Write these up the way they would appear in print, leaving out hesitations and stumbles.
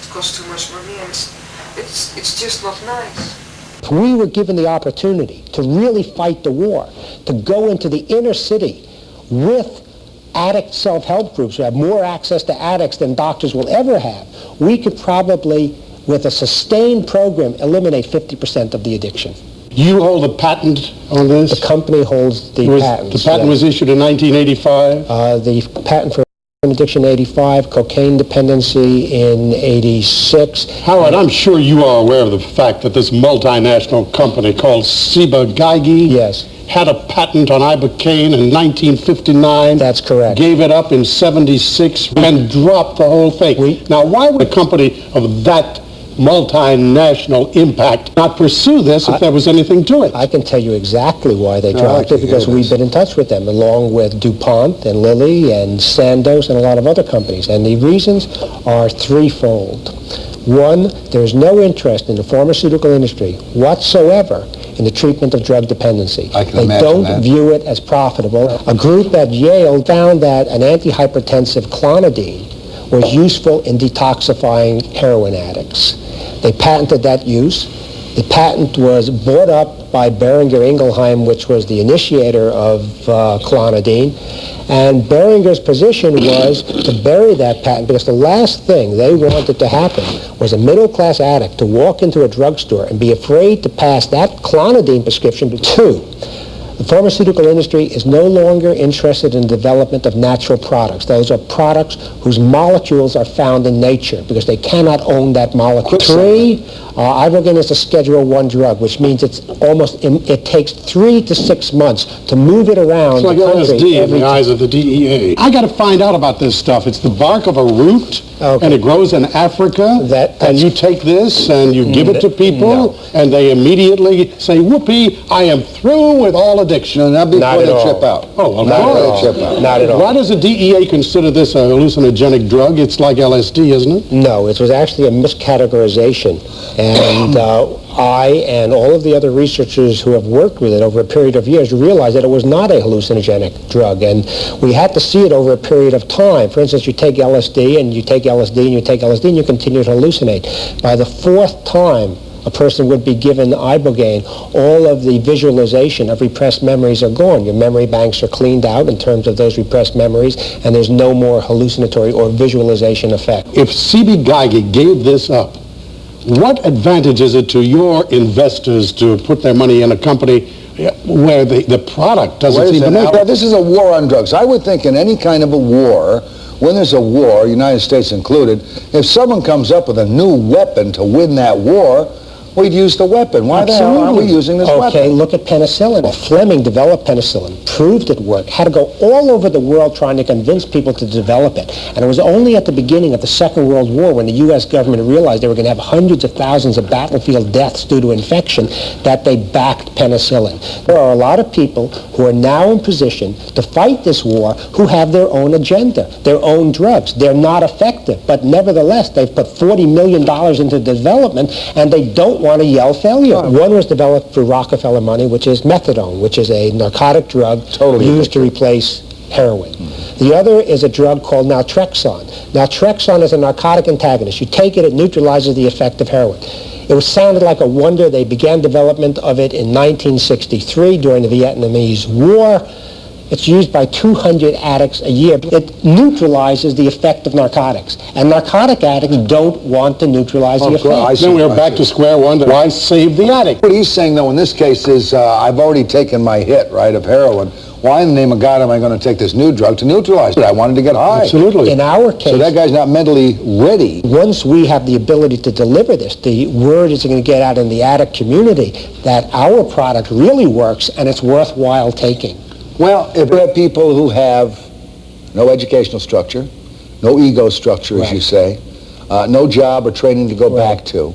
costs too much money, and it's just not nice. If we were given the opportunity to really fight the war, to go into the inner city with addict self-help groups who have more access to addicts than doctors will ever have, we could probably, with a sustained program, eliminate 50% of the addiction. You hold a patent on this? The company holds the patent. The patent was issued in 1985? The patent for addiction 85, cocaine dependency in 86. Howard, I'm sure you are aware of the fact that this multinational company called Ibogaine had a patent on Ibogaine in 1959. That's correct. Gave it up in 76 and dropped the whole thing. Now, why would a company of that multinational impact not pursue this if there was anything to it? I can tell you exactly why they dropped it, because we've been in touch with them, along with DuPont and Lilly and Sandoz and a lot of other companies. And the reasons are threefold. One, there's no interest in the pharmaceutical industry whatsoever in the treatment of drug dependency. They don't view it as profitable. A group at Yale found that an antihypertensive clonidine was useful in detoxifying heroin addicts. They patented that use. The patent was bought up by Boehringer Ingelheim, which was the initiator of clonidine. And Boehringer's position was to bury that patent, because the last thing they wanted to happen was a middle-class addict to walk into a drugstore and be afraid to pass that clonidine prescription to. The pharmaceutical industry is no longer interested in the development of natural products. Those are products whose molecules are found in nature, because they cannot own that molecule. Three, Ibogaine is a Schedule I drug, which means it takes 3 to 6 months to move it around the country. It's like LSD in the eyes of the DEA. I got to find out about this stuff. It's the bark of a root, and it grows in Africa, and you take this and you give it to people, and they immediately say, whoopee, I am through with all addiction. Not before they chip out. Oh, Not at all. Why does the DEA consider this a hallucinogenic drug? It's like LSD, isn't it? No, it was actually a miscategorization. And I and all of the other researchers who have worked with it over a period of years realized that it was not a hallucinogenic drug. And we had to see it over a period of time. For instance, you take LSD and you take LSD and you take LSD and you continue to hallucinate. By the fourth time a person would be given Ibogaine, all of the visualization of repressed memories are gone. Your memory banks are cleaned out in terms of those repressed memories, and there's no more hallucinatory or visualization effect. If Ibogaine gave this up, what advantage is it to your investors to put their money in a company where the product doesn't seem to make it? This is a war on drugs. I would think in any kind of a war, when there's a war, United States included, if someone comes up with a new weapon to win that war, we'd use the weapon. Why the hell aren't we using this weapon? Okay, look at penicillin. Fleming developed penicillin, proved it worked, had to go all over the world trying to convince people to develop it. And it was only at the beginning of the Second World War, when the U.S. government realized they were going to have hundreds of thousands of battlefield deaths due to infection, that they backed penicillin. There are a lot of people who are now in position to fight this war who have their own agenda, their own drugs. They're not effective, but nevertheless, they've put $40 million into development, and they don't want to yell failure. One was developed for Rockefeller money, which is methadone, which is a narcotic drug used to replace heroin. The other is a drug called naltrexone. Naltrexone is a narcotic antagonist. You take it, it neutralizes the effect of heroin. It sounded like a wonder. They began development of it in 1963 during the Vietnamese War. It's used by 200 addicts a year. It neutralizes the effect of narcotics. And narcotic addicts don't want to neutralize the effect. Then we're back to square one. Why save the addict? What he's saying, though, in this case is, I've already taken my hit, right, of heroin. Why in the name of God am I going to take this new drug to neutralize it? I wanted to get high. Absolutely. In our case... So that guy's not mentally ready. Once we have the ability to deliver this, the word is going to get out in the addict community that our product really works and it's worthwhile taking. Well, if you have people who have no educational structure, no ego structure, as you say, no job or training to go back to,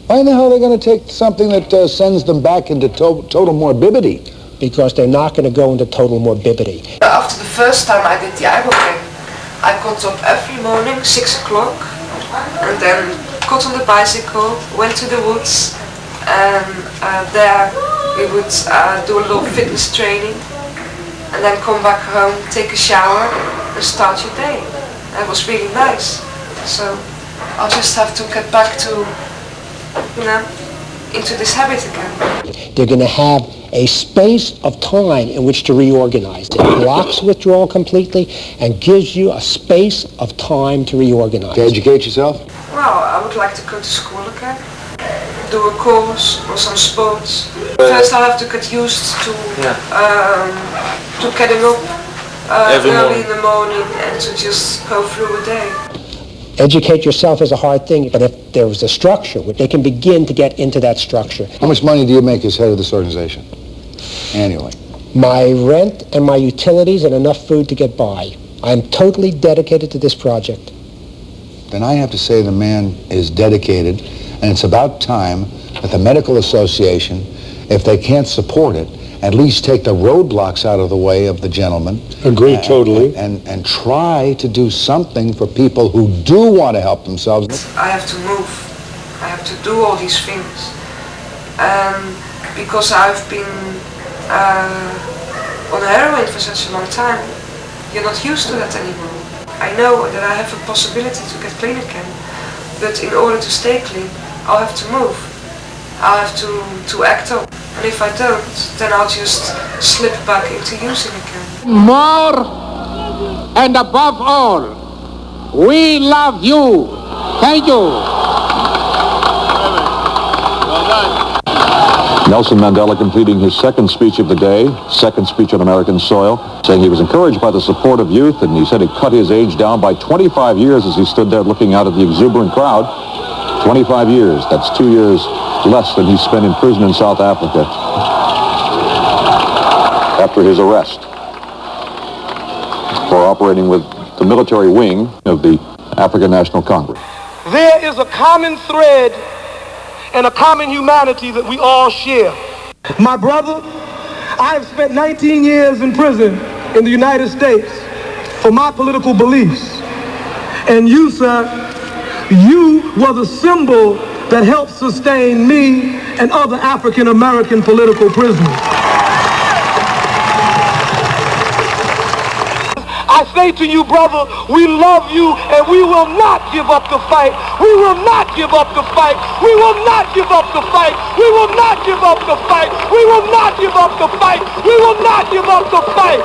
why in the hell are they going to take something that sends them back into total morbidity? Because they're not going to go into total morbidity. After the first time I did the Ibogaine, I got up every morning, 6 o'clock, and then got on the bicycle, went to the woods, and there we would do a little fitness training, and then come back home, take a shower, and start your day. That was really nice. So I'll just have to get back to, into this habit again. They're going to have a space of time in which to reorganize. It blocks withdrawal completely and gives you a space of time to reorganize. To educate yourself? Well, I would like to go to school again, do a course or some sports. First I have to get used to getting up early in the morning and to just go through a day. Educate yourself is a hard thing, but if there was a structure, they can begin to get into that structure. How much money do you make as head of this organization annually? My rent and my utilities and enough food to get by. I'm totally dedicated to this project. Then I have to say the man is dedicated, and it's about time that the Medical Association, if they can't support it, at least take the roadblocks out of the way of the gentleman. Agree totally. And try to do something for people who do want to help themselves. I have to move. I have to do all these things. Because I've been on heroin for such a long time, you're not used to that anymore. I know that I have a possibility to get clean again, but in order to stay clean, I'll have to move. I'll have to act up. And if I don't, then I'll just slip back into using again. More and above all, we love you. Thank you. Nelson Mandela completing his second speech of the day, second speech on American soil, saying he was encouraged by the support of youth, and he said he cut his age down by 25 years as he stood there looking out at the exuberant crowd. 25 years, that's 2 years less than he spent in prison in South Africa after his arrest for operating with the military wing of the African National Congress. There is a common thread and a common humanity that we all share. My brother, I have spent 19 years in prison in the United States for my political beliefs. And you, sir, you were the symbol that helped sustain me and other African American political prisoners. I say to you, brother, we love you and we will not give up the fight. We will not give up the fight. We will not give up the fight. We will not give up the fight. We will not give up the fight. We will not give up the fight.